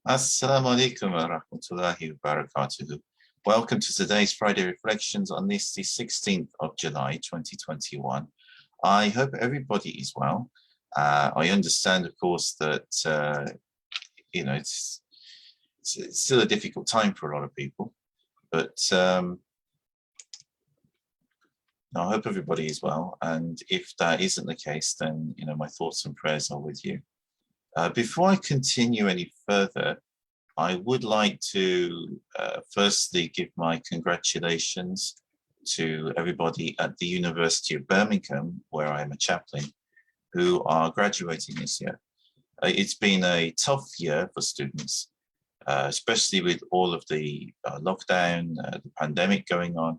Assalamu alaikum wa rahmatullahi wa barakatuhu. Welcome to today's Friday Reflections on this, the 16th of July, 2021. I hope everybody is well. I understand, of course, that, it's still a difficult time for a lot of people, but I hope everybody is well. And if that isn't the case, then, my thoughts and prayers are with you. Before I continue any further, I would like to firstly give my congratulations to everybody at the University of Birmingham, where I am a chaplain, who are graduating this year. It's been a tough year for students, especially with all of the lockdown, the pandemic going on,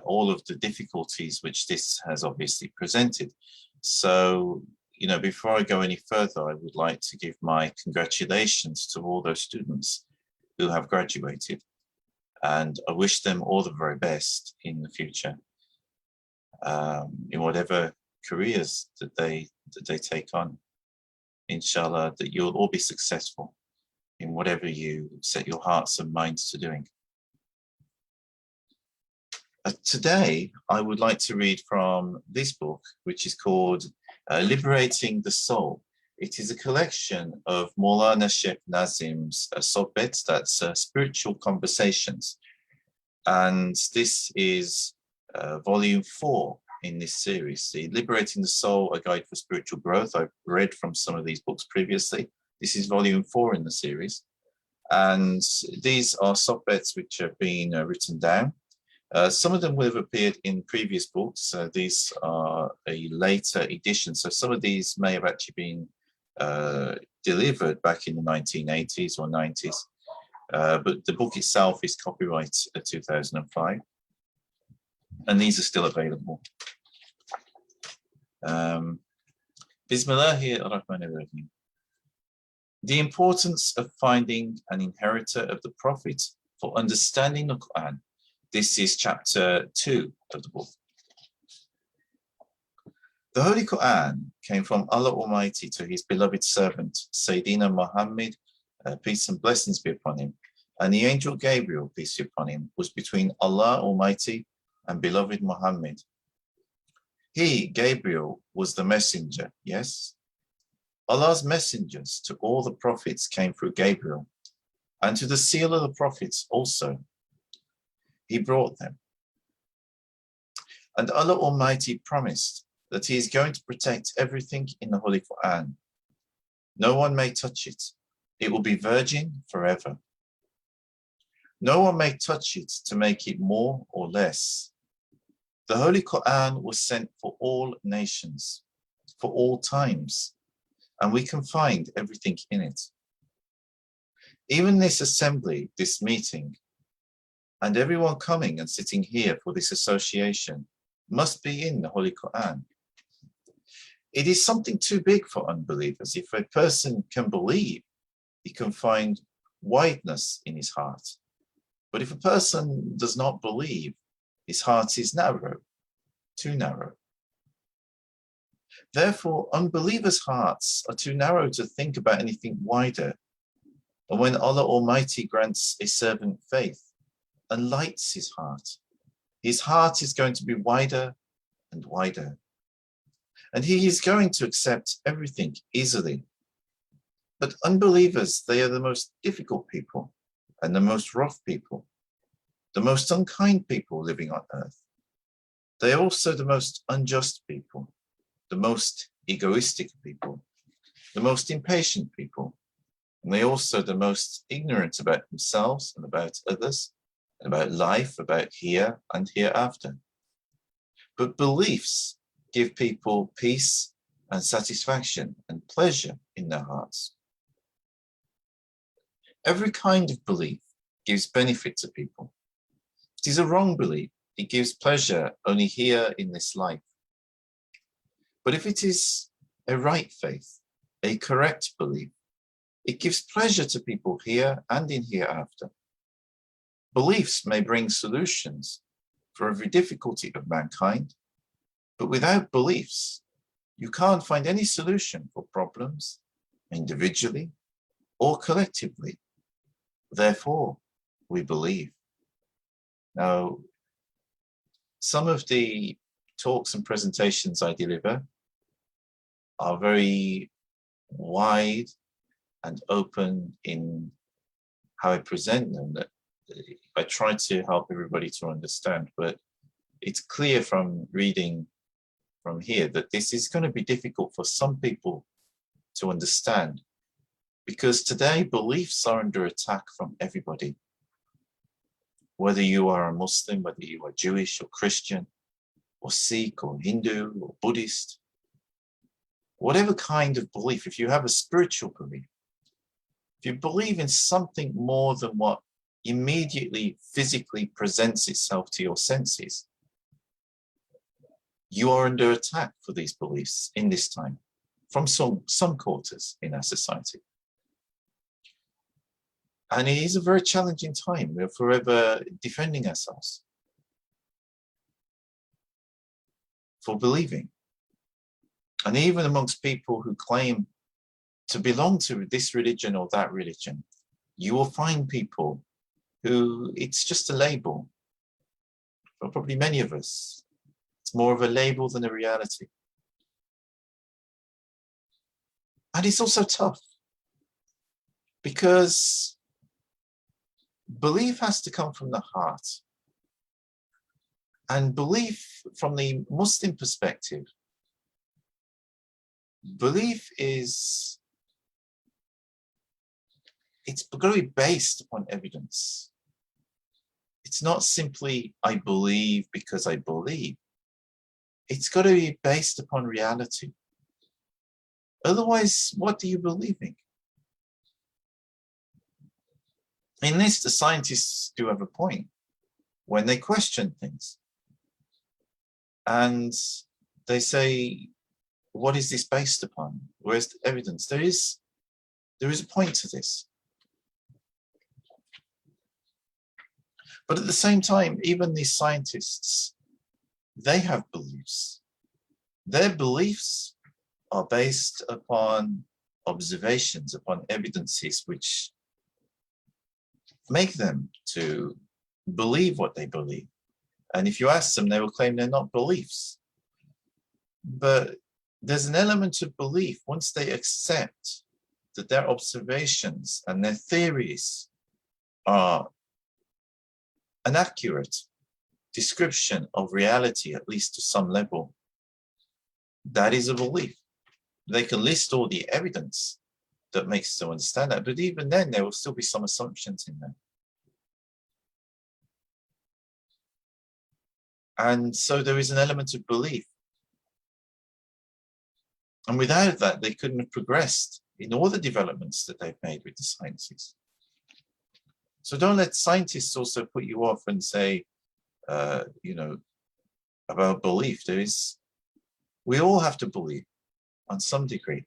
all of the difficulties which this has obviously presented. So, before I go any further, I would like to give my congratulations to all those students who have graduated. And I wish them all the very best in the future, in whatever careers that they take on. Inshallah, that you'll all be successful in whatever you set your hearts and minds to doing. Today, I would like to read from this book, which is called Liberating the Soul. It is a collection of Mawlana Shaykh Nazim's sohbet, that's spiritual conversations. And this is volume 4 in this series, the Liberating the Soul, a guide for spiritual growth. I've read from some of these books previously. This is volume 4 in the series. And these are sohbets which have been written down. Some of them will have appeared in previous books. These are a later edition. So some of these may have actually been delivered back in the 1980s or 90s. But the book itself is copyright 2005. And these are still available. Bismillahirrahmanirrahim. The importance of finding an inheritor of the Prophet for understanding the Quran. This is chapter 2 of the book. The Holy Quran came from Allah Almighty to his beloved servant, Sayyidina Muhammad, peace and blessings be upon him, and the angel Gabriel, peace be upon him, was between Allah Almighty and beloved Muhammad. He, Gabriel, was the messenger, yes? Allah's messengers to all the prophets came through Gabriel, and to the seal of the prophets also. He brought them. And Allah Almighty promised that he is going to protect everything in the Holy Quran. No one may touch it. It will be virgin forever. No one may touch it to make it more or less. The Holy Quran was sent for all nations, for all times, and we can find everything in it. Even this assembly, this meeting, and everyone coming and sitting here for this association must be in the Holy Quran. It is something too big for unbelievers. If a person can believe, he can find wideness in his heart. But if a person does not believe, his heart is narrow, too narrow. Therefore, unbelievers' hearts are too narrow to think about anything wider. And when Allah Almighty grants a servant faith, and lights his heart is going to be wider and wider. And he is going to accept everything easily. But unbelievers, they are the most difficult people and the most rough people, the most unkind people living on earth. They are also the most unjust people, the most egoistic people, the most impatient people, and they are also the most ignorant about themselves and about others, about life, about here and hereafter. But beliefs give people peace and satisfaction and pleasure in their hearts. Every kind of belief gives benefit to people. It is a wrong belief. It gives pleasure only here in this life. But if it is a right faith, a correct belief, it gives pleasure to people here and in hereafter. Beliefs may bring solutions for every difficulty of mankind, but without beliefs, you can't find any solution for problems individually or collectively. Therefore, we believe. Now, some of the talks and presentations I deliver are very wide and open in how I present them. That I try to help everybody to understand, but it's clear from reading from here that this is going to be difficult for some people to understand, because today beliefs are under attack from everybody. Whether you are a Muslim, whether you are Jewish or Christian or Sikh or Hindu or Buddhist, whatever kind of belief, if you have a spiritual belief, if you believe in something more than what immediately physically presents itself to your senses, you are under attack for these beliefs in this time from some quarters in our society. And it is a very challenging time. We're forever defending ourselves for believing. And even amongst people who claim to belong to this religion or that religion, you will find people who it's just a label. For probably many of us, it's more of a label than a reality. And it's also tough, because belief has to come from the heart. And belief from the Muslim perspective, belief is, it's going to be based upon evidence. It's not simply, I believe because I believe. It's got to be based upon reality. Otherwise, what do you believe in? In this, the scientists do have a point when they question things. And they say, what is this based upon? Where's the evidence? There is a point to this. But at the same time, even these scientists, they have beliefs. Their beliefs are based upon observations, upon evidences which make them to believe what they believe. And if you ask them, they will claim they're not beliefs. But there's an element of belief once they accept that their observations and their theories are an accurate description of reality, at least to some level. That is a belief. They can list all the evidence that makes them understand that, but even then there will still be some assumptions in there. And so there is an element of belief. And without that, they couldn't have progressed in all the developments that they've made with the sciences. So don't let scientists also put you off and say, about belief. We all have to believe on some degree.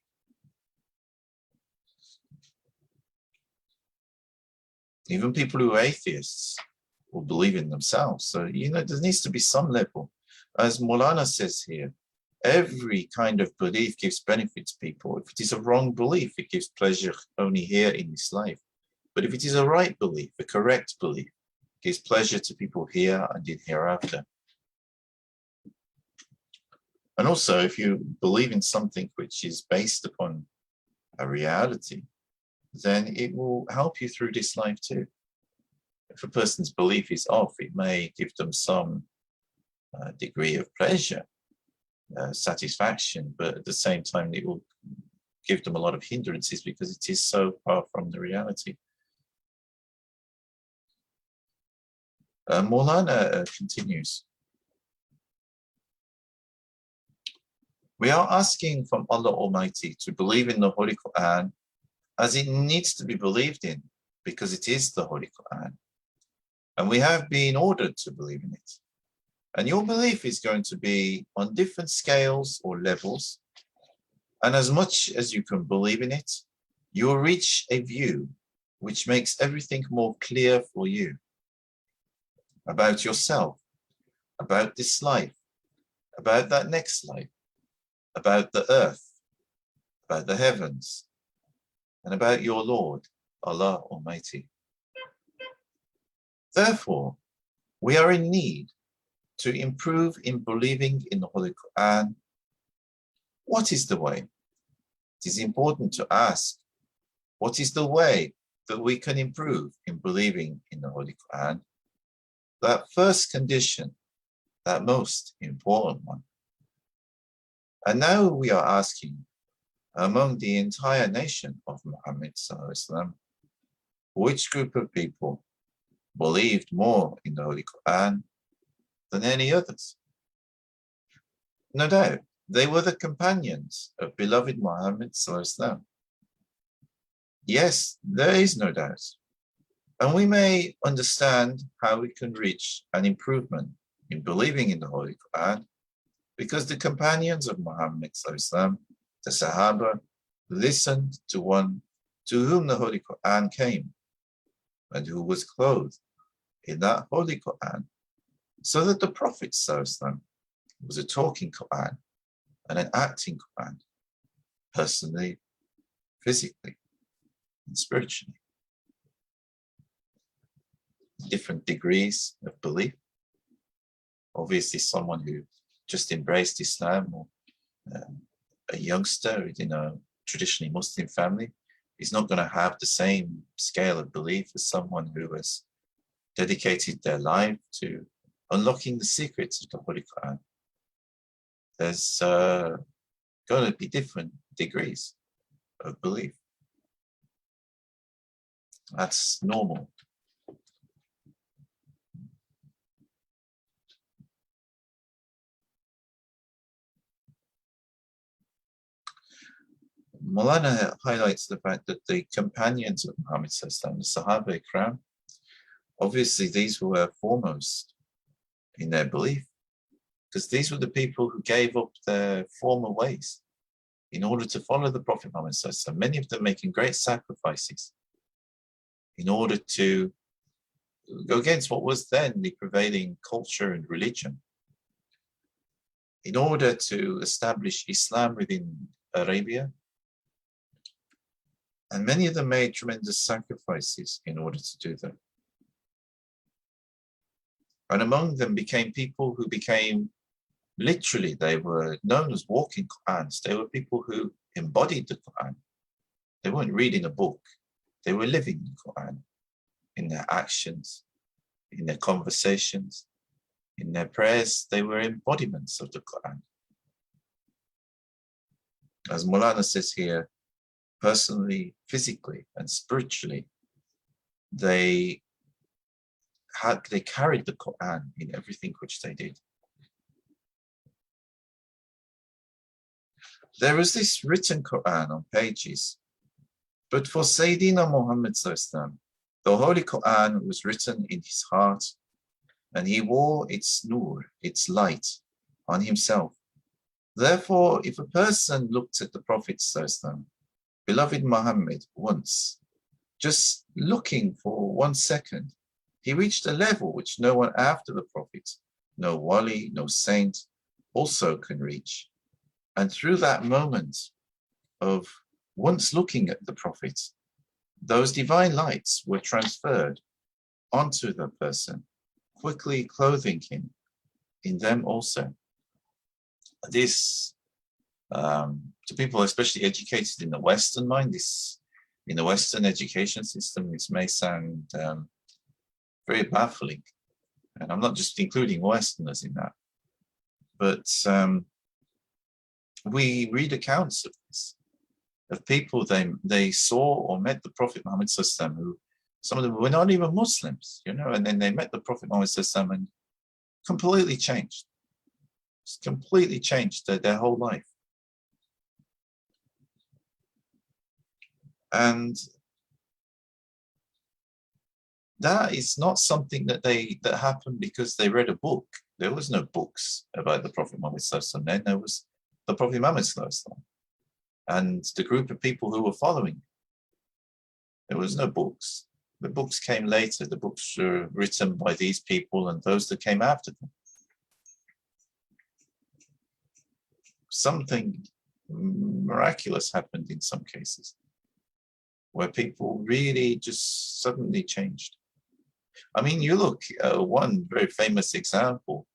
Even people who are atheists will believe in themselves. So, there needs to be some level. As Mawlana says here, every kind of belief gives benefit to people. If it is a wrong belief, it gives pleasure only here in this life. But if it is a right belief, a correct belief, it gives pleasure to people here and in hereafter. And also, if you believe in something which is based upon a reality, then it will help you through this life too. If a person's belief is off, it may give them some degree of pleasure, satisfaction, but at the same time, it will give them a lot of hindrances because it is so far from the reality. Mawlana continues. We are asking from Allah Almighty to believe in the Holy Quran as it needs to be believed in, because it is the Holy Quran. And we have been ordered to believe in it. And your belief is going to be on different scales or levels. And as much as you can believe in it, you will reach a view which makes everything more clear for you about yourself, about this life, about that next life, about the earth, about the heavens, and about your Lord, Allah Almighty. Therefore, we are in need to improve in believing in the Holy Quran. What is the way? It is important to ask, what is the way that we can improve in believing in the Holy Quran? That first condition, that most important one. And now we are asking, among the entire nation of Muhammad Sallallahu Alaihi Wasallam, which group of people believed more in the Holy Quran than any others? No doubt, they were the companions of beloved Muhammad Sallallahu Alaihi Wasallam. Yes, there is no doubt. And we may understand how we can reach an improvement in believing in the Holy Quran, because the companions of Muhammad Sallallahu Alaihi Wasallam, the Sahaba, listened to one to whom the Holy Quran came and who was clothed in that Holy Quran, so that the Prophet Sallallahu Alaihi Wasallam was a talking Quran and an acting Quran, personally, physically, and spiritually. Different degrees of belief. Obviously, someone who just embraced Islam, or a youngster in a traditionally Muslim family, is not going to have the same scale of belief as someone who has dedicated their life to unlocking the secrets of the Holy Quran. There's going to be different degrees of belief. That's normal. Mawlana highlights the fact that the companions of Muhammad Sallallahu Alaihi Wasallam, the Sahaba Ikram, obviously these were foremost in their belief, because these were the people who gave up their former ways in order to follow the Prophet Muhammad Sallallahu Alaihi Wasallam, many of them making great sacrifices in order to go against what was then the prevailing culture and religion, in order to establish Islam within Arabia. And many of them made tremendous sacrifices in order to do that. And among them became people who became, literally, they were known as walking Qurans. They were people who embodied the Quran. They weren't reading a book. They were living the Quran in their actions, in their conversations, in their prayers. They were embodiments of the Quran. As Mawlana says here, personally, physically, and spiritually, they carried the Quran in everything which they did. There is this written Quran on pages, but for Sayyidina Muhammad Sallallahu Alaihi Wasallam, the Holy Quran was written in his heart, and he wore its nur, its light, on himself. Therefore, if a person looked at the Prophet Sallallahu Alaihi Wasallam, beloved Muhammad, once, just looking for 1 second, he reached a level which no one after the Prophet, no wali, no saint, also can reach. And through that moment of once looking at the Prophet, those divine lights were transferred onto the person, quickly clothing him in them also. This, to people especially educated in the Western mind, this, in the Western education system, this may sound very baffling. And I'm not just including Westerners in that, but we read accounts of this, of people they saw or met the Prophet Muhammad Sallallahu Alaihi Wasallam, who some of them were not even Muslims, and then they met the Prophet Muhammad Sallallahu Alaihi Wasallam and completely changed. It's completely changed their whole life. And that is not something that happened because they read a book. There was no books about the Prophet Muhammad Sallallahu Alaihi Wasallam. Then there was the Prophet Muhammad Sallallahu Alaihi Wasallam and the group of people who were following. There was no books. The books came later. The books were written by these people and those that came after them. Something miraculous happened in some cases. where people really just suddenly changed. I mean, you look at one very famous example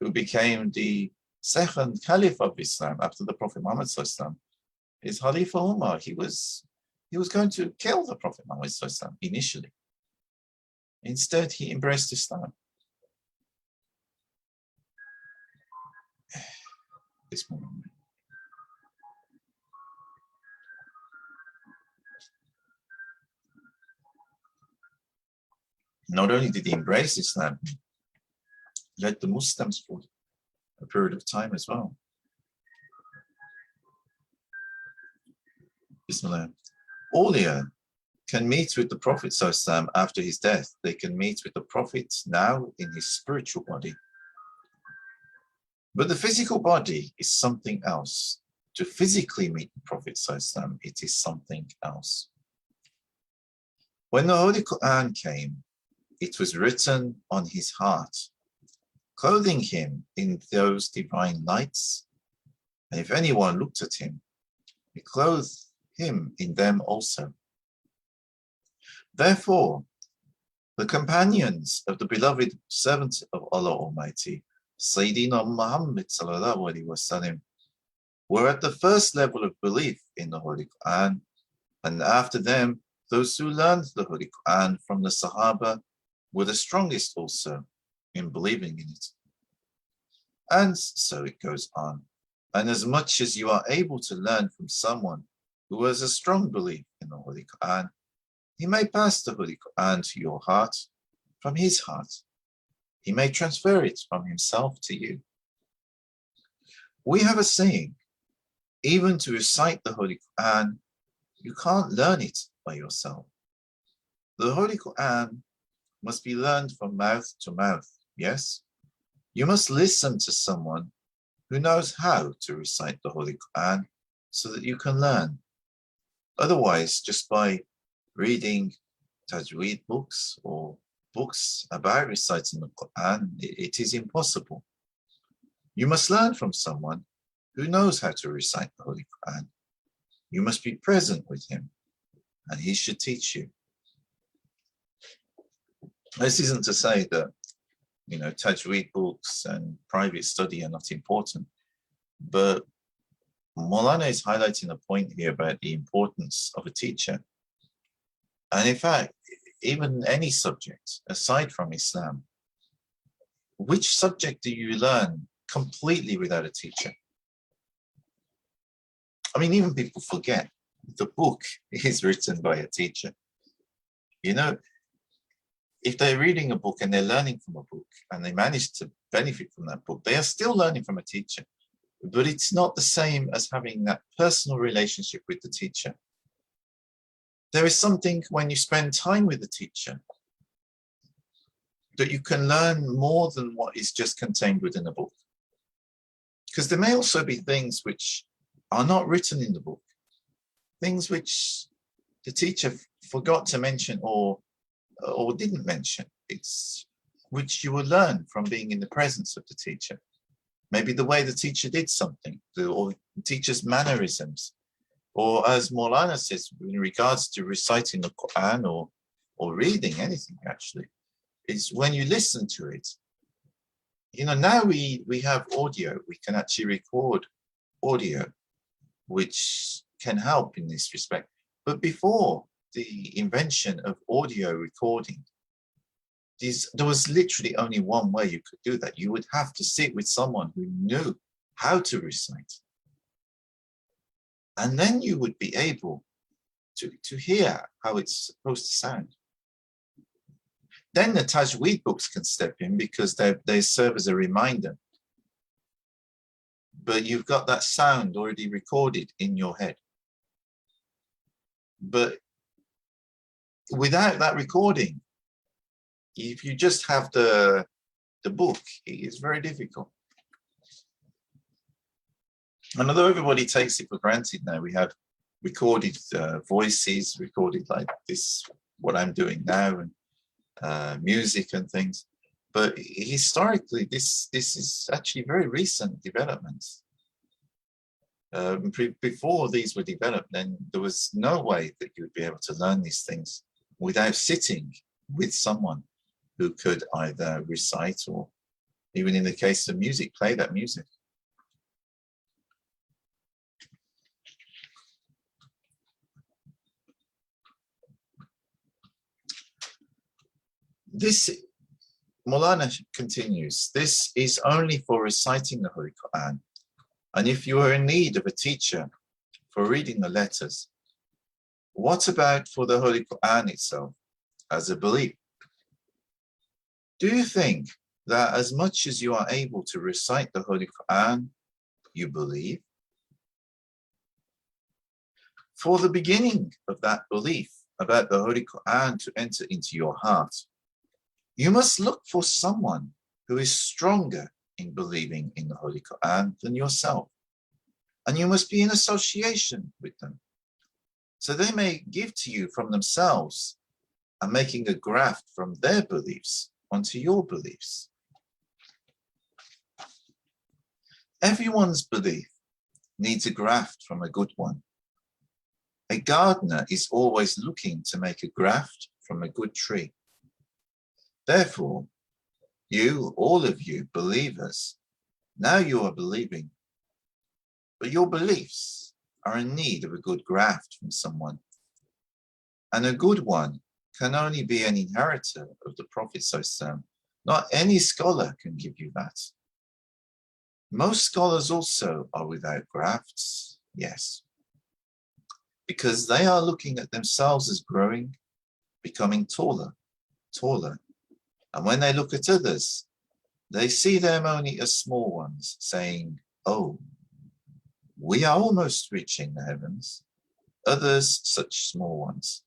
who became the second Caliph of Islam after the Prophet Muhammad is Khalifa Umar. He was going to kill the Prophet Muhammad initially. Instead, he embraced Islam. This moment. Not only did he embrace Islam, he led the Muslims for a period of time as well. Bismillah. Awliya can meet with the Prophet ﷺ after his death. They can meet with the Prophet now in his spiritual body. But the physical body is something else. To physically meet the Prophet ﷺ, it is something else. When the Holy Quran came, it was written on his heart, clothing him in those divine lights. And if anyone looked at him, it clothed him in them also. Therefore, the companions of the beloved servant of Allah Almighty, Sayyidina Muhammad sallallahu alaihi wasallam, were at the first level of belief in the Holy Quran, and after them, those who learned the Holy Quran from the Sahaba were the strongest also in believing in it. And so it goes on. And as much as you are able to learn from someone who has a strong belief in the Holy Quran, he may pass the Holy Quran to your heart from his heart. He may transfer it from himself to you. We have a saying, even to recite the Holy Quran, you can't learn it by yourself. The Holy Quran must be learned from mouth to mouth, yes? You must listen to someone who knows how to recite the Holy Quran so that you can learn. Otherwise, just by reading tajweed books or books about reciting the Quran, it is impossible. You must learn from someone who knows how to recite the Holy Quran. You must be present with him, and he should teach you. This isn't to say that, tajweed books and private study are not important, but Mawlana is highlighting a point here about the importance of a teacher. And in fact, even any subject, aside from Islam, which subject do you learn completely without a teacher? I mean, even people forget the book is written by a teacher. If they're reading a book and they're learning from a book and they manage to benefit from that book, they are still learning from a teacher. But it's not the same as having that personal relationship with the teacher. There is something when you spend time with the teacher that you can learn more than what is just contained within a book. Because there may also be things which are not written in the book, things which the teacher forgot to mention or didn't mention. It's which you will learn from being in the presence of the teacher. Maybe the way the teacher did something, or the teacher's mannerisms, or as Mawlana says, in regards to reciting the Quran or reading anything actually, is when you listen to it. Now we have audio, we can actually record audio, which can help in this respect. But before the invention of audio recording, there was literally only one way you could do that. You would have to sit with someone who knew how to recite. And then you would be able to hear how it's supposed to sound. Then the tajweed books can step in because they serve as a reminder. But you've got that sound already recorded in your head. But without that recording, if you just have the book, it is very difficult. And although everybody takes it for granted now, we have recorded voices, recorded like this, what I'm doing now, and music and things. But historically, this is actually very recent developments. Before these were developed, then there was no way that you would be able to learn these things without sitting with someone who could either recite or, even in the case of music, play that music. This, Mawlana continues, this is only for reciting the Holy Quran. And if you are in need of a teacher for reading the letters, what about for the Holy Quran itself as a belief? Do you think that as much as you are able to recite the Holy Quran, you believe? For the beginning of that belief about the Holy Quran to enter into your heart, you must look for someone who is stronger in believing in the Holy Quran than yourself. And you must be in association with them, so they may give to you from themselves and making a graft from their beliefs onto your beliefs. Everyone's belief needs a graft from a good one. A gardener is always looking to make a graft from a good tree. Therefore, you, all of you believers, now you are believing, but your beliefs are in need of a good graft from someone. And a good one can only be an inheritor of the Prophet ﷺ. Not any scholar can give you that. Most scholars also are without grafts, yes, because they are looking at themselves as growing, becoming taller. And when they look at others, they see them only as small ones, saying, oh, we are almost reaching the heavens, others such small ones.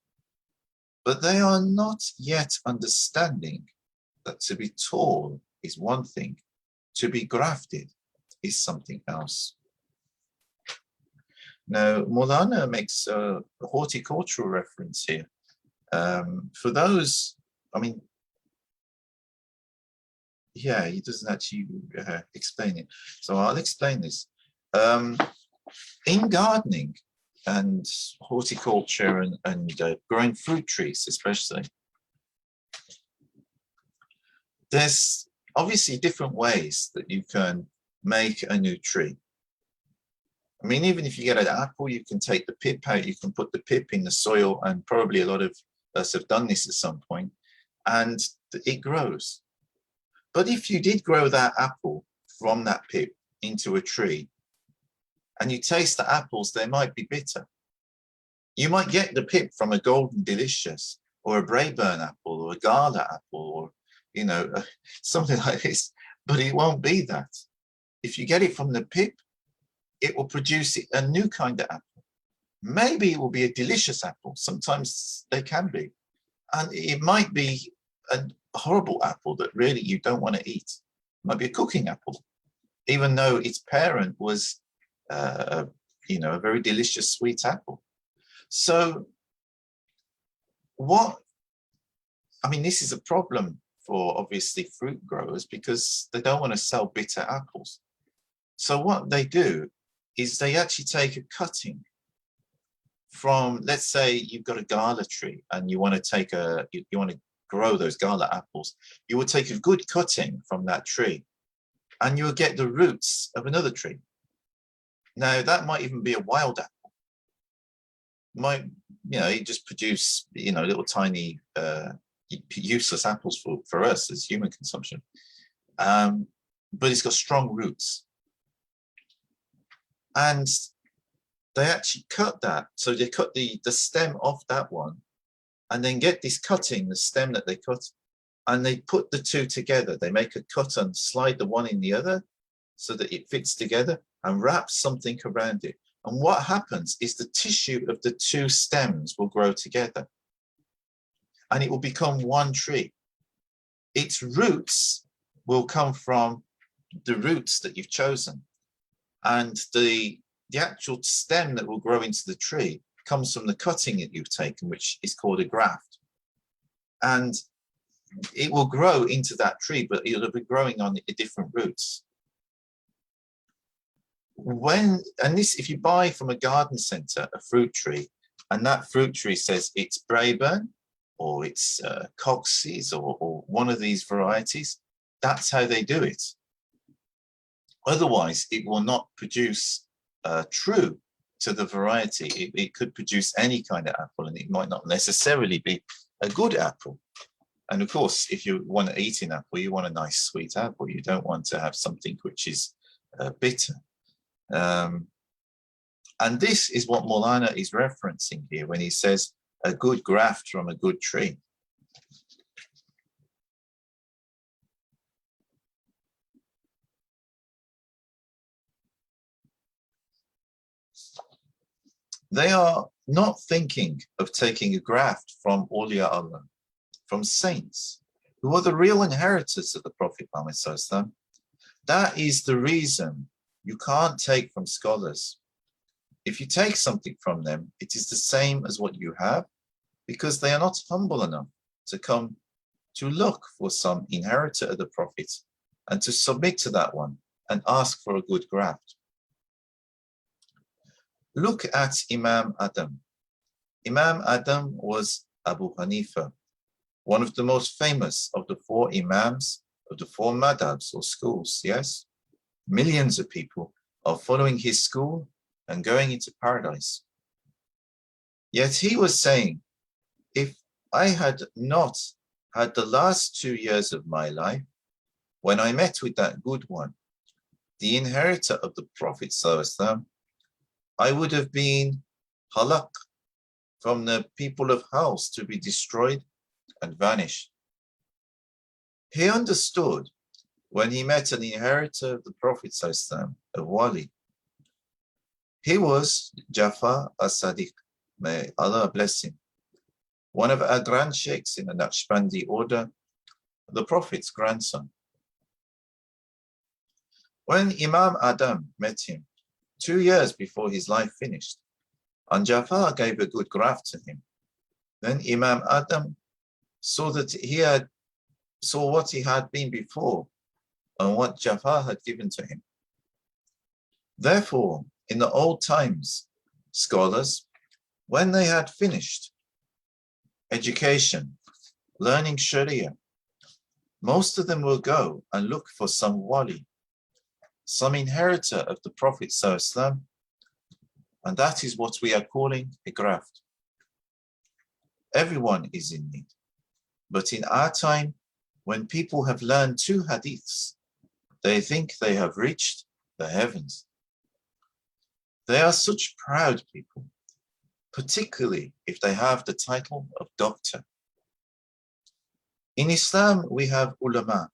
But they are not yet understanding that to be tall is one thing, to be grafted is something else. Now, Mawlana makes a horticultural reference here. For those, I mean, yeah, he doesn't actually explain it. So I'll explain this. In gardening and horticulture and growing fruit trees especially, there's obviously different ways that you can make a new tree. I mean, even if you get an apple, you can take the pip out, you can put the pip in the soil, and probably a lot of us have done this at some point, and it grows. But if you did grow that apple from that pip into a tree, and you taste the apples, they might be bitter. You might get the pip from a golden delicious, or a Braeburn apple, or a Gala apple, or, you know, something like this, but it won't be that. If you get it from the pip, it will produce a new kind of apple. Maybe it will be a delicious apple. Sometimes they can be. And it might be a horrible apple that really you don't want to eat. It might be a cooking apple, even though its parent was, you know, a very delicious sweet apple. So I mean, this is a problem for obviously fruit growers because they don't want to sell bitter apples. So what they do is they actually take a cutting from, let's say you've got a Gala tree and you want to take you want to grow those Gala apples. You will take a good cutting from that tree and you'll get the roots of another tree. Now that might even be a wild apple. Might, you know, it just produce, you know, little tiny useless apples for us as human consumption. But it's got strong roots. And they actually cut that. So they cut the stem off that one and then get this cutting, the stem that they cut, and they put the two together. They make a cut and slide the one in the other so that it fits together and wrap something around it. And what happens is the tissue of the two stems will grow together and it will become one tree. Its roots will come from the roots that you've chosen. And the actual stem that will grow into the tree comes from the cutting that you've taken, which is called a graft. And it will grow into that tree, but it'll be growing on different roots. if you buy from a garden center a fruit tree, and that fruit tree says it's Braeburn or it's Cox's or one of these varieties, that's how they do it. Otherwise, it will not produce true to the variety. It could produce any kind of apple, and it might not necessarily be a good apple. And of course, if you want to eat an apple, you want a nice sweet apple. You don't want to have something which is bitter. And this is what Mawlana is referencing here when he says a good graft from a good tree. They are not thinking of taking a graft from awliya Allah, from saints, who are the real inheritors of the Prophet Muhammad Sallallahu Alaihi Wasallam. That is the reason you can't take from scholars. If you take something from them, it is the same as what you have, because they are not humble enough to come to look for some inheritor of the Prophet and to submit to that one and ask for a good graft. Look at Imam Adam. Imam Adam was Abu Hanifa, one of the most famous of the four Imams of the four madhabs or schools, yes? Millions of people are following his school and going into paradise. Yet he was saying, if I had not had the last 2 years of my life, when I met with that good one, the inheritor of the Prophet ﷺ, I would have been halak, from the people of house, to be destroyed and vanish. He understood when he met an inheritor of the Prophet ﷺ, a wali. He was Jafar as-Sadiq, may Allah bless him, one of our grand sheikhs in the Naqshbandi order, the Prophet's grandson. When Imam Adam met him 2 years before his life finished, and Jafar gave a good graft to him, then Imam Adam saw what he had been before and what Jafar had given to him. Therefore, in the old times, scholars, when they had finished education, learning Sharia, most of them will go and look for some wali, some inheritor of the Prophet ﷺ, and that is what we are calling a graft. Everyone is in need. But in our time, when people have learned 2 hadiths, they think they have reached the heavens. They are such proud people, particularly if they have the title of doctor. In Islam, we have ulama,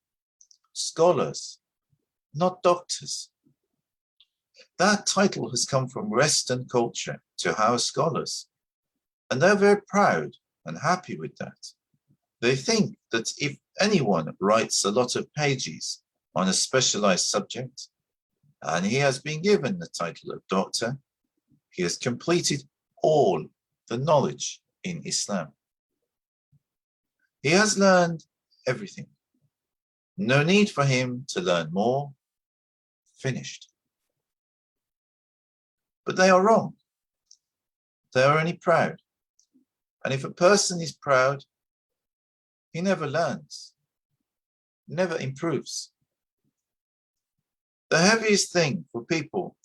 scholars, not doctors. That title has come from Western culture to house scholars, and they're very proud and happy with that. They think that if anyone writes a lot of pages on a specialized subject, and he has been given the title of doctor, he has completed all the knowledge in Islam. He has learned everything. No need for him to learn more. Finished. But they are wrong. They are only proud. And if a person is proud, he never learns, never improves. The heaviest thing for people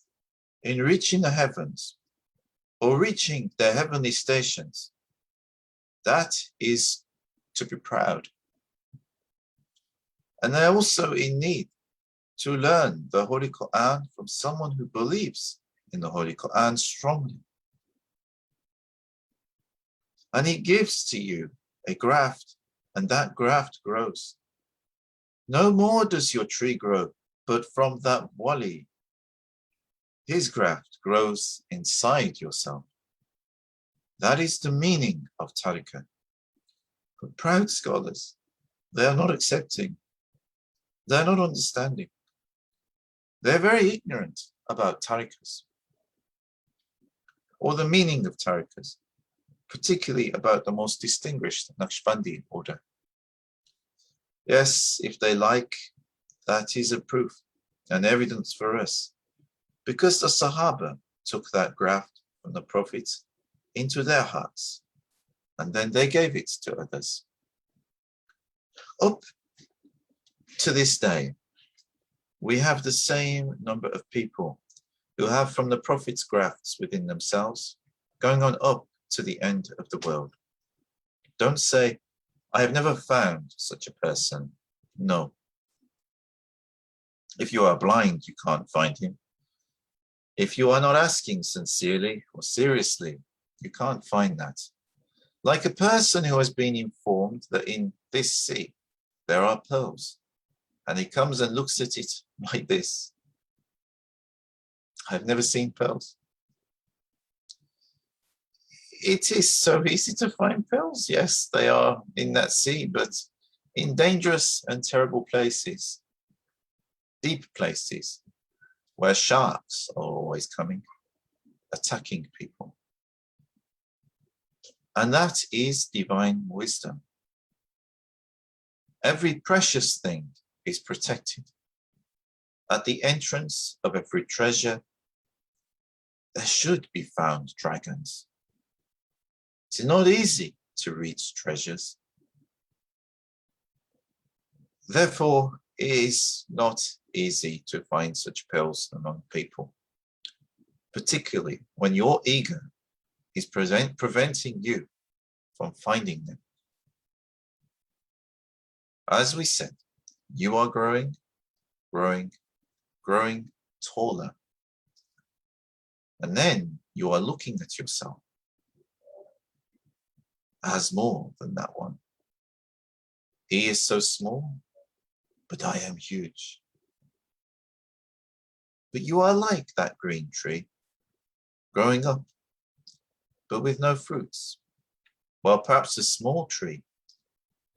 in reaching the heavens or reaching their heavenly stations, that is to be proud. And they're also in need to learn the Holy Quran from someone who believes in the Holy Quran strongly. And he gives to you a graft, and that graft grows. No more does your tree grow, but from that wali, his graft grows inside yourself. That is the meaning of tariqah. But proud scholars, they are not accepting. They are not understanding. They're very ignorant about tariqahs, or the meaning of tariqahs, particularly about the most distinguished Naqshbandi order. Yes, if they like, that is a proof and evidence for us. Because the Sahaba took that graft from the Prophets into their hearts, and then they gave it to others. Up to this day, we have the same number of people who have from the Prophet's grafts within themselves, going on up to the end of the world. Don't say, I have never found such a person. No. If you are blind, you can't find him. If you are not asking sincerely or seriously, you can't find that. Like a person who has been informed that in this sea there are pearls, and he comes and looks at it like this. I've never seen pearls. It is so easy to find pearls. Yes, they are in that sea, but in dangerous and terrible places, deep places, where sharks are always coming, attacking people. And that is divine wisdom. Every precious thing is protected. At the entrance of every treasure, there should be found dragons. It's not easy to reach treasures. Therefore, it is not easy to find such pearls among people, particularly when your ego is preventing you from finding them. As we said, you are growing, growing, growing taller. And then you are looking at yourself as more than that one. He is so small, but I am huge. But you are like that green tree, growing up, but with no fruits, while perhaps a small tree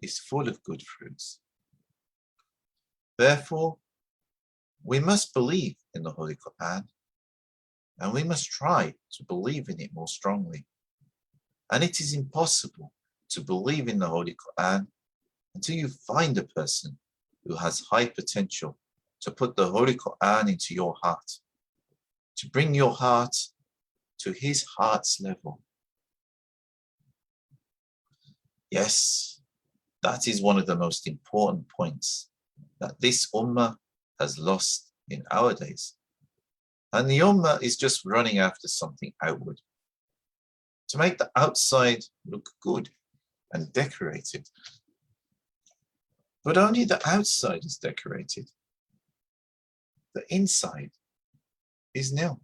is full of good fruits. Therefore, we must believe in the Holy Quran, and we must try to believe in it more strongly. And it is impossible to believe in the Holy Quran until you find a person who has high potential to put the Holy Quran into your heart, to bring your heart to his heart's level. Yes, that is one of the most important points that this ummah has lost in our days. And the ummah is just running after something outward, to make the outside look good and decorated. But only the outside is decorated. The inside is nil.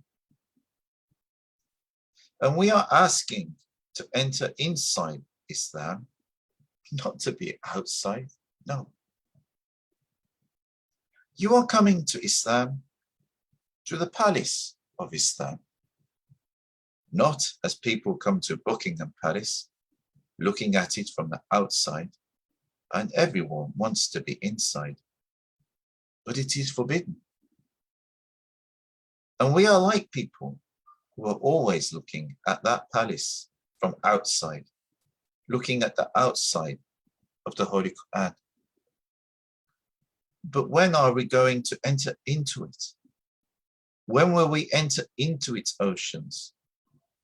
And we are asking to enter inside Islam, not to be outside. No. You are coming to Islam through the palace of Islam, not as people come to Buckingham Palace, looking at it from the outside, and everyone wants to be inside. But it is forbidden. And we are like people who are always looking at that palace from outside, looking at the outside of the Holy Quran. But when are we going to enter into it? When will we enter into its oceans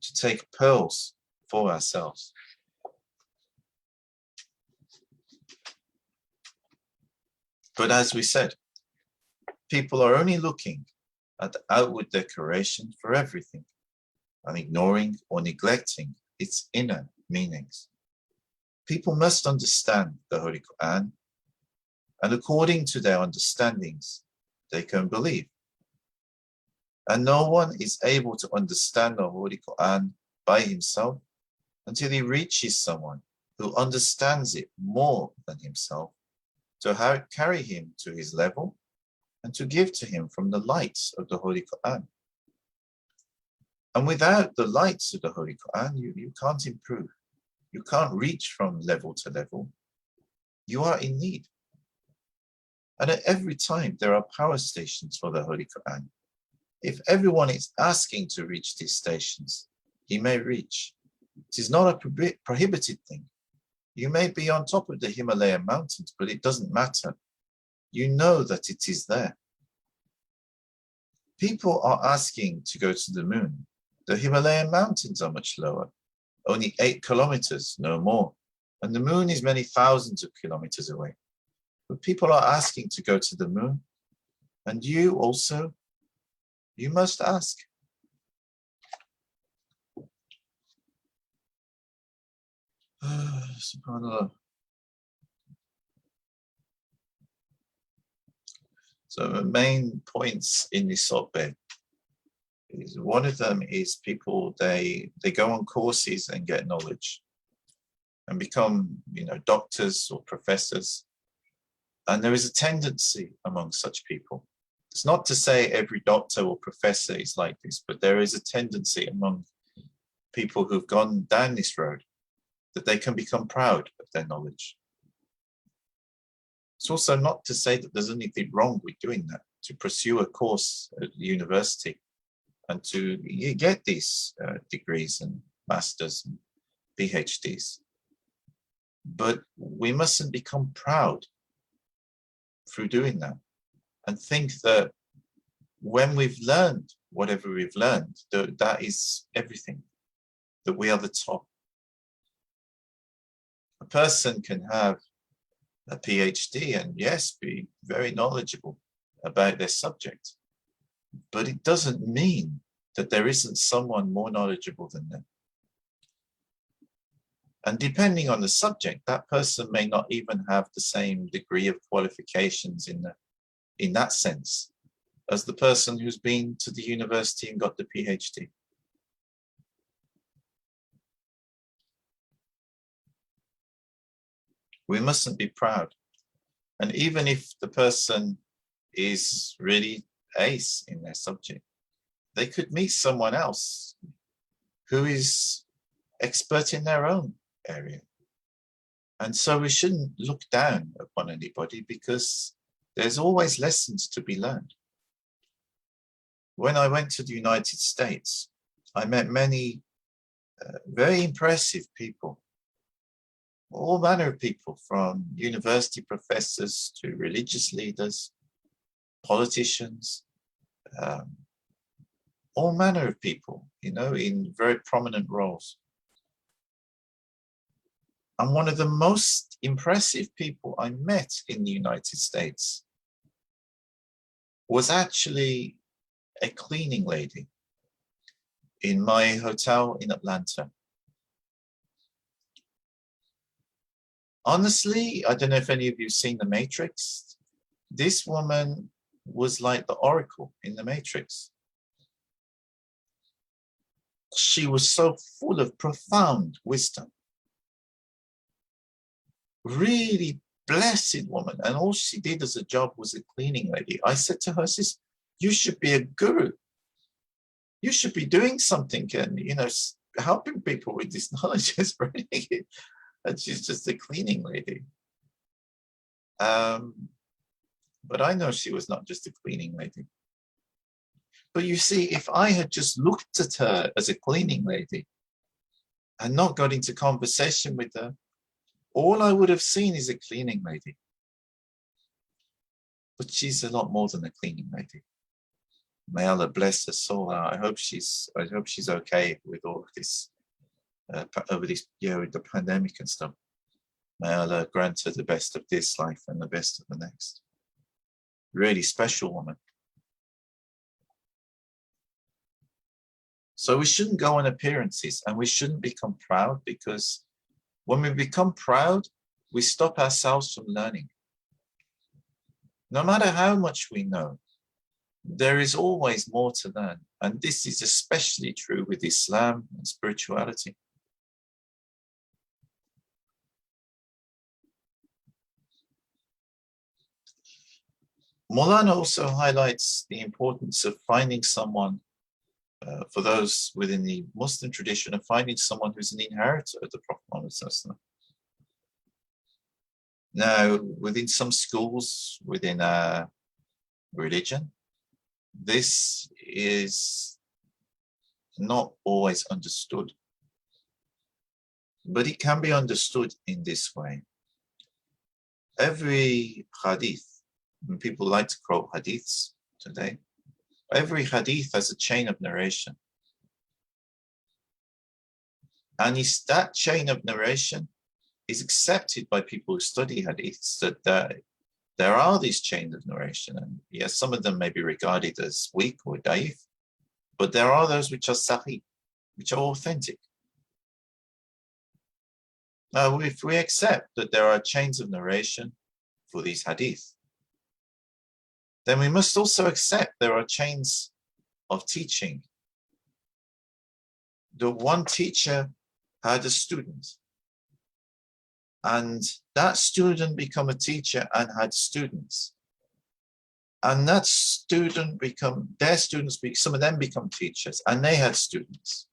to take pearls for ourselves? But as we said, people are only looking at the outward decoration for everything and ignoring or neglecting its inner meanings. People must understand the Holy Quran, and according to their understandings, they can believe. And no one is able to understand the Holy Quran by himself until he reaches someone who understands it more than himself, to carry him to his level and to give to him from the lights of the Holy Quran. And without the lights of the Holy Quran, you can't improve. You can't reach from level to level. You are in need. And at every time there are power stations for the Holy Quran. If everyone is asking to reach these stations, he may reach. It is not a prohibited thing. You may be on top of the Himalayan mountains, but it doesn't matter. You know that it is there. People are asking to go to the moon. The Himalayan mountains are much lower, only 8 kilometers, no more. And the moon is many thousands of kilometers away. But people are asking to go to the moon. And you also, you must ask. SubhanAllah. So the main points in this sohbet is, one of them is people, they go on courses and get knowledge and become, doctors or professors. And there is a tendency among such people. It's not to say every doctor or professor is like this, but there is a tendency among people who've gone down this road that they can become proud of their knowledge. It's also not to say that there's anything wrong with doing that, to pursue a course at the university and to get these degrees and masters and PhDs. But we mustn't become proud through doing that and think that when we've learned whatever we've learned, that is everything, that we are the top. A person can have a PhD and yes, be very knowledgeable about their subject, but it doesn't mean that there isn't someone more knowledgeable than them. And depending on the subject, that person may not even have the same degree of qualifications in that sense as the person who's been to the university and got the PhD. We mustn't be proud. And even if the person is really ace in their subject, they could meet someone else who is expert in their own area. And so we shouldn't look down upon anybody because there's always lessons to be learned. When I went to the United States, I met many very impressive people, all manner of people, from university professors to religious leaders, politicians, all manner of people, in very prominent roles. And one of the most impressive people I met in the United States was actually a cleaning lady in my hotel in Atlanta. Honestly, I don't know if any of you have seen The Matrix. This woman was like the Oracle in The Matrix. She was so full of profound wisdom. Really blessed woman. And all she did as a job was a cleaning lady. I said to her, sis, you should be a guru. You should be doing something and, helping people with this knowledge and spreading it. And she's just a cleaning lady. But I know she was not just a cleaning lady. But you see, if I had just looked at her as a cleaning lady and not got into conversation with her, all I would have seen is a cleaning lady. But she's a lot more than a cleaning lady. May Allah bless her soul. I hope she's okay with all of this, over this year with the pandemic and stuff. May Allah grant her the best of this life and the best of the next. Really special woman. So we shouldn't go on appearances and we shouldn't become proud, because when we become proud, we stop ourselves from learning. No matter how much we know, there is always more to learn. And this is especially true with Islam and spirituality. Mawlana also highlights the importance of finding someone, for those within the Muslim tradition, of finding someone who's an inheritor of the Prophet Muhammad. Now, within some schools, within religion, this is not always understood. But it can be understood in this way. Every hadith, and people like to quote hadiths today, Every hadith has a chain of narration. And that chain of narration is accepted by people who study hadiths, that there are these chains of narration. And yes, some of them may be regarded as weak or daif, but there are those which are sahih, which are authentic. Now, if we accept that there are chains of narration for these hadith, then we must also accept there are chains of teaching. The one teacher had a student, and that student became a teacher and had students. And that student their students, some of them become teachers, and they had students.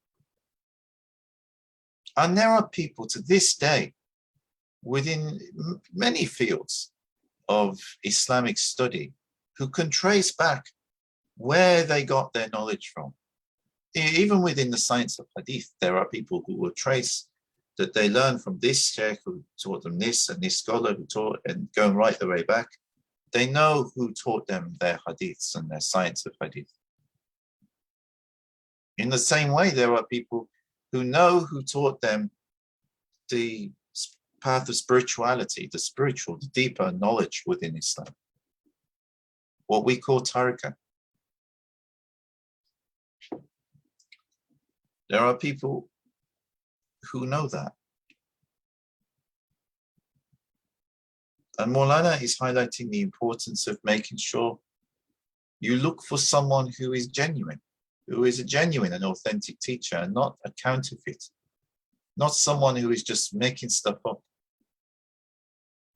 And there are people to this day within many fields of Islamic study who can trace back where they got their knowledge from. Even within the science of hadith, there are people who will trace that they learned from this Shaykh who taught them this, and this scholar who taught, and going right the way back. They know who taught them their hadiths and their science of hadith. In the same way, there are people who know who taught them the path of spirituality, the spiritual, the deeper knowledge within Islam, what we call tariqah. There are people who know that. And Mawlana is highlighting the importance of making sure you look for someone who is genuine, who is a genuine and authentic teacher, and not a counterfeit, not someone who is just making stuff up,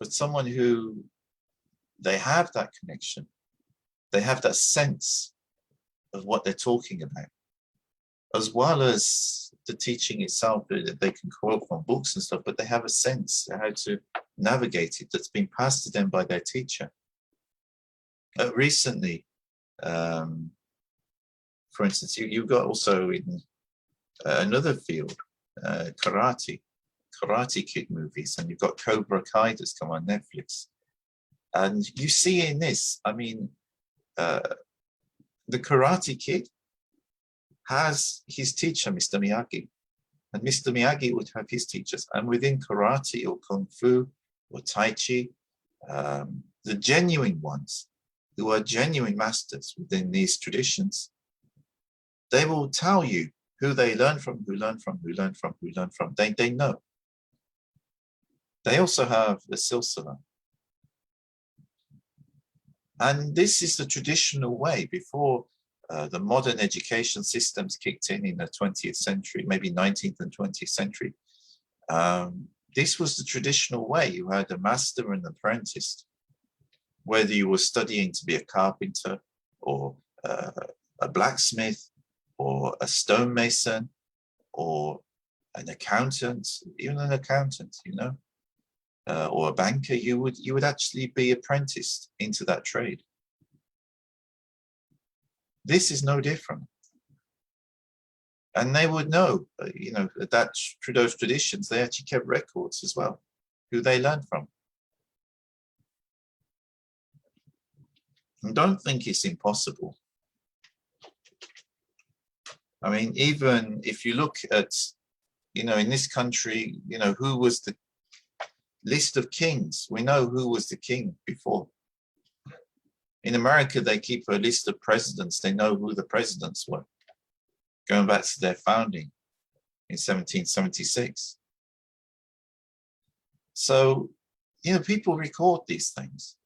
but someone who they have that connection, they have that sense of what they're talking about, as well as the teaching itself that they can quote from books and stuff, but they have a sense how to navigate it that's been passed to them by their teacher. Recently, for instance, you've got also in another field, Karate Kid movies, and you've got Cobra Kai that's come on Netflix. And you see in this, I mean, the Karate Kid has his teacher, Mr. Miyagi, and Mr. Miyagi would have his teachers. And within karate or kung fu or tai chi, the genuine ones, who are genuine masters within these traditions, they will tell you who they learn from, who learn from, who learn from, who learn from. They know. They also have the silsila. And this is the traditional way before the modern education systems kicked in the 20th century, maybe 19th and 20th century. This was the traditional way. You had a master and an apprentice, whether you were studying to be a carpenter or a blacksmith or a stonemason or an accountant, even an accountant, you know, or a banker, you would actually be apprenticed into that trade. This is no different. And they would know, you know, that through those traditions, they actually kept records as well, who they learned from. And don't think it's impossible. I mean, even if you look at, you know, in this country, you know, who was the list of kings? We know who was the king before. In America, they keep a list of presidents. They know who the presidents were, going back to their founding in 1776. So, you know, people record these things.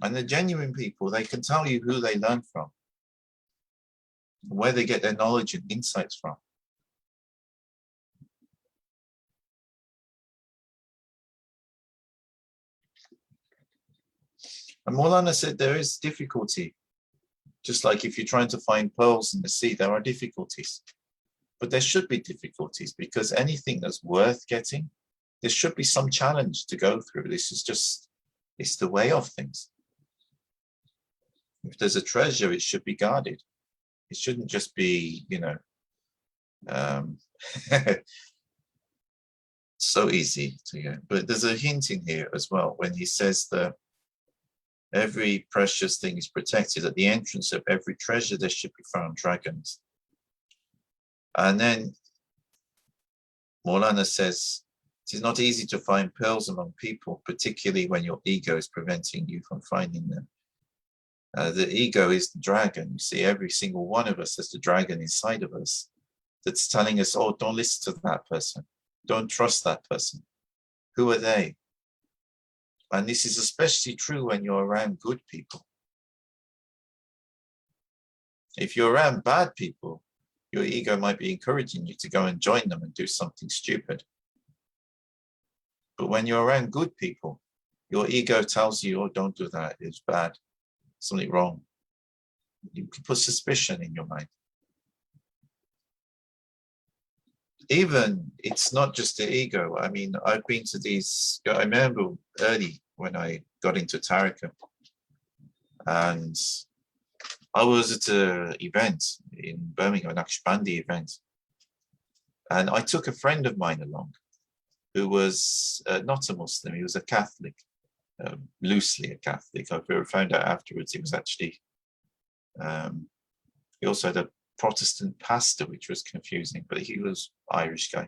And the genuine people, they can tell you who they learn from, where they get their knowledge and insights from. And Mawlana said there is difficulty. Just like if you're trying to find pearls in the sea, there are difficulties. But there should be difficulties, because anything that's worth getting, there should be some challenge to go through. This is just, it's the way of things. If there's a treasure, it should be guarded. It shouldn't just be, you know, so easy to get. But there's a hint in here as well when he says that Every precious thing is protected. At the entrance of every treasure, there should be found dragons. And then Mawlana says, it is not easy to find pearls among people, particularly when your ego is preventing you from finding them. The ego is the dragon. You see, every single one of us has the dragon inside of us that's telling us, oh, don't listen to that person. Don't trust that person. Who are they? And this is especially true when you're around good people. If you're around bad people, your ego might be encouraging you to go and join them and do something stupid. But when you're around good people, your ego tells you, oh, don't do that. It's bad. Something wrong. You can put suspicion in your mind. Even, it's not just the ego. I mean, I've been to these, I remember early when I got into Tariqa, and I was at an event in Birmingham, an Naqshbandi event, and I took a friend of mine along who was not a Muslim, he was a Catholic, loosely a Catholic. I found out afterwards he was actually, he also had a Protestant pastor, which was confusing, but he was Irish guy.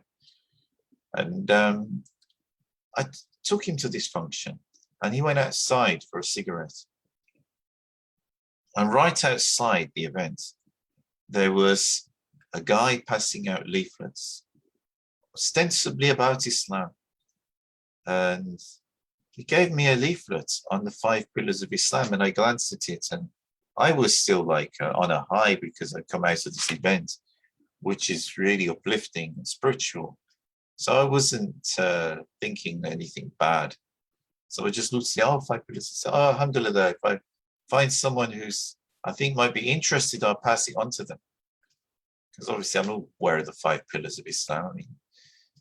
And I took him to this function, and he went outside for a cigarette. And right outside the event, there was a guy passing out leaflets, ostensibly about Islam. And he gave me a leaflet on the 5 pillars of Islam, and I glanced at it, and I was still like on a high because I'd come out of this event, which is really uplifting and spiritual. So I wasn't thinking anything bad. So I just looked at the 5 pillars and said, oh, alhamdulillah, if I find someone who's, I think might be interested, I'll pass it on to them. Because obviously I'm aware of the 5 pillars of Islam. I mean,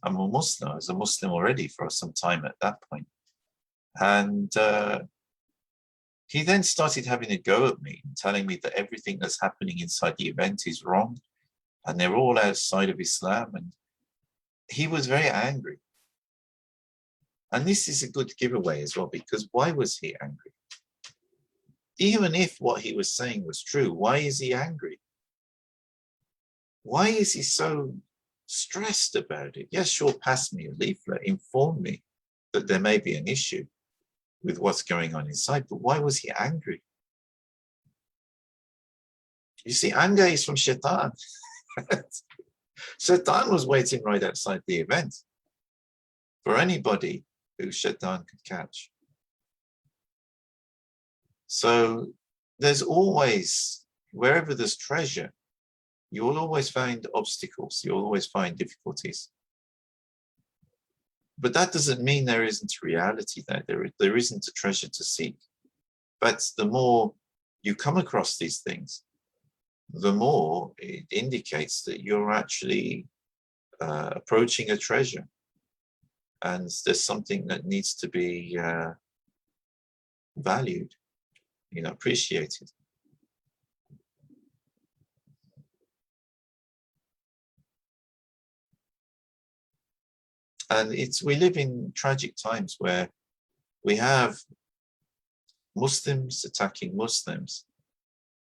I'm a Muslim. I was a Muslim already for some time at that point. And he then started having a go at me, telling me that everything that's happening inside the event is wrong, and they're all outside of Islam. And he was very angry. And this is a good giveaway as well, because why was he angry? Even if what he was saying was true, why is he angry? Why is he so stressed about it? Yes, sure, pass me a leaflet, inform me that there may be an issue with what's going on inside, but why was he angry? You see, anger is from Shaitan. Shaitan was waiting right outside the event for anybody who Shaitan could catch. So there's always, wherever there's treasure, you will always find obstacles, you'll always find difficulties. But that doesn't mean there isn't reality there. There isn't a treasure to seek. But the more you come across these things, the more it indicates that you're actually approaching a treasure. And there's something that needs to be valued, appreciated. And we live in tragic times where we have Muslims attacking Muslims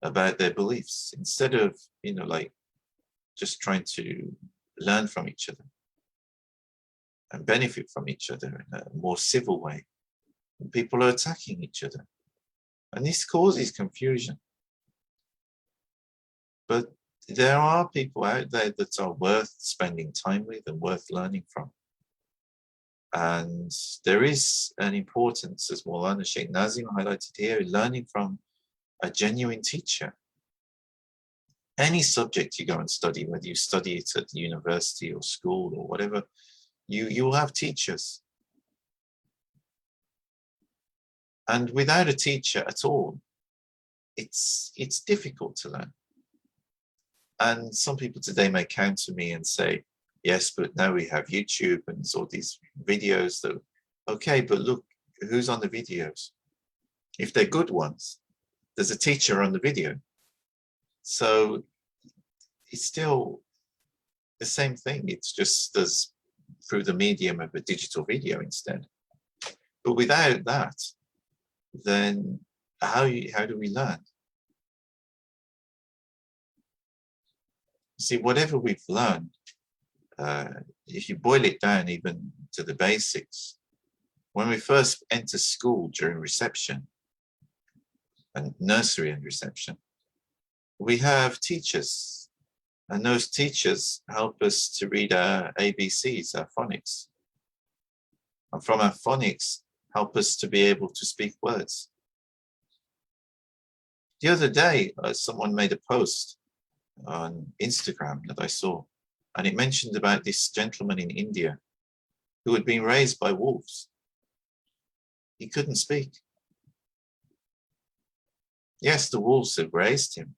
about their beliefs instead of, just trying to learn from each other and benefit from each other in a more civil way. And people are attacking each other. And this causes confusion. But there are people out there that are worth spending time with and worth learning from. And there is an importance, as Mawlana Shaykh Nazim highlighted here, learning from a genuine teacher. Any subject you go and study, whether you study it at the university or school or whatever, you will have teachers. And without a teacher at all, it's difficult to learn. And some people today may counter me and say, yes, but now we have YouTube and there's all these videos that, okay, but look, who's on the videos? If they're good ones, there's a teacher on the video. So it's still the same thing. It's just there's through the medium of a digital video instead. But without that, then how do we learn? See, whatever we've learned, if you boil it down even to the basics, when we first enter school during reception, and nursery and reception, we have teachers, and those teachers help us to read our ABCs, our phonics. And from our phonics, help us to be able to speak words. The other day, someone made a post on Instagram that I saw, and it mentioned about this gentleman in India who had been raised by wolves. He couldn't speak. Yes, the wolves had raised him.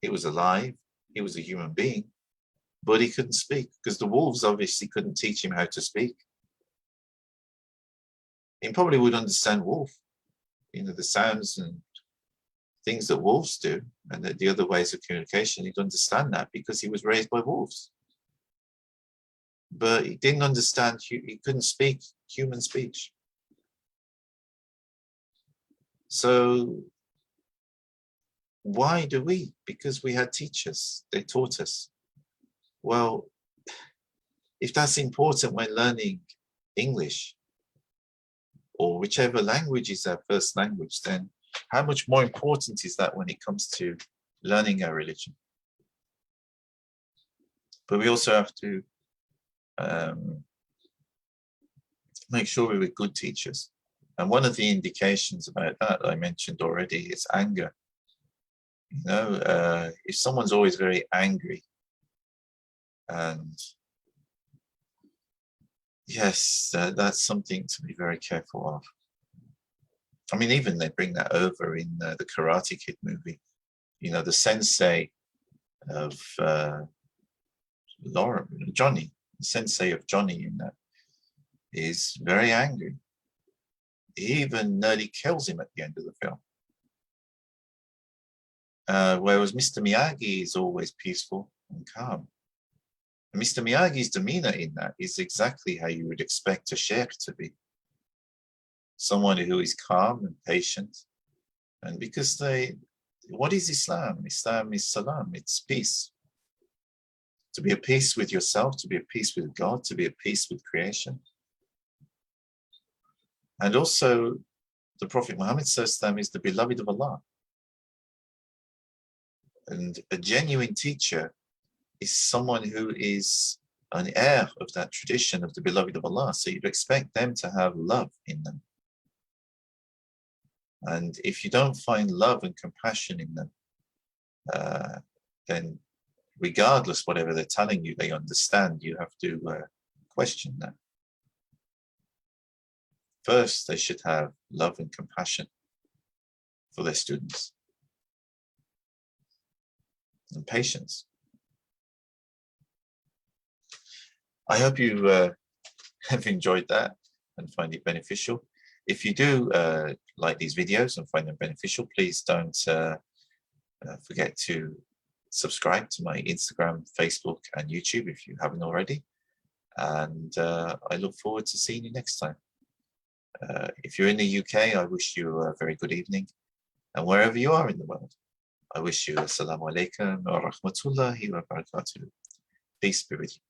He was alive. He was a human being, but he couldn't speak because the wolves obviously couldn't teach him how to speak. He probably would understand wolf, the sounds and things that wolves do, and the other ways of communication. He'd understand that because he was raised by wolves. But he didn't understand, he couldn't speak human speech. So why do we? Because we had teachers, they taught us. Well, if that's important when learning English, or whichever language is our first language, then how much more important is that when it comes to learning our religion? But we also have to make sure we were good teachers. And one of the indications about that I mentioned already is anger. If someone's always very angry, and yes, that's something to be very careful of. I mean, even they bring that over in the Karate Kid movie. The sensei of Johnny, the sensei of Johnny in that is very angry. He even nearly kills him at the end of the film. Whereas Mr. Miyagi is always peaceful and calm. And Mr. Miyagi's demeanor in that is exactly how you would expect a Shaykh to be. Someone who is calm and patient. And because what is Islam? Islam is Salam, it's peace. To be at peace with yourself, to be at peace with God, to be at peace with creation. And also, the Prophet Muhammad ﷺ is the beloved of Allah. And a genuine teacher is someone who is an heir of that tradition of the beloved of Allah. So you'd expect them to have love in them. And if you don't find love and compassion in them, then regardless whatever they're telling you, they understand, you have to question that. First, they should have love and compassion for their students. And patience. I hope you have enjoyed that and find it beneficial. If you do like these videos and find them beneficial, please don't forget to subscribe to my Instagram, Facebook, and YouTube if you haven't already. And I look forward to seeing you next time. If you're in the UK, I wish you a very good evening. And wherever you are in the world, I wish you Salam alaikum wa rahmatullahi wa barakatuh. Peace be with you.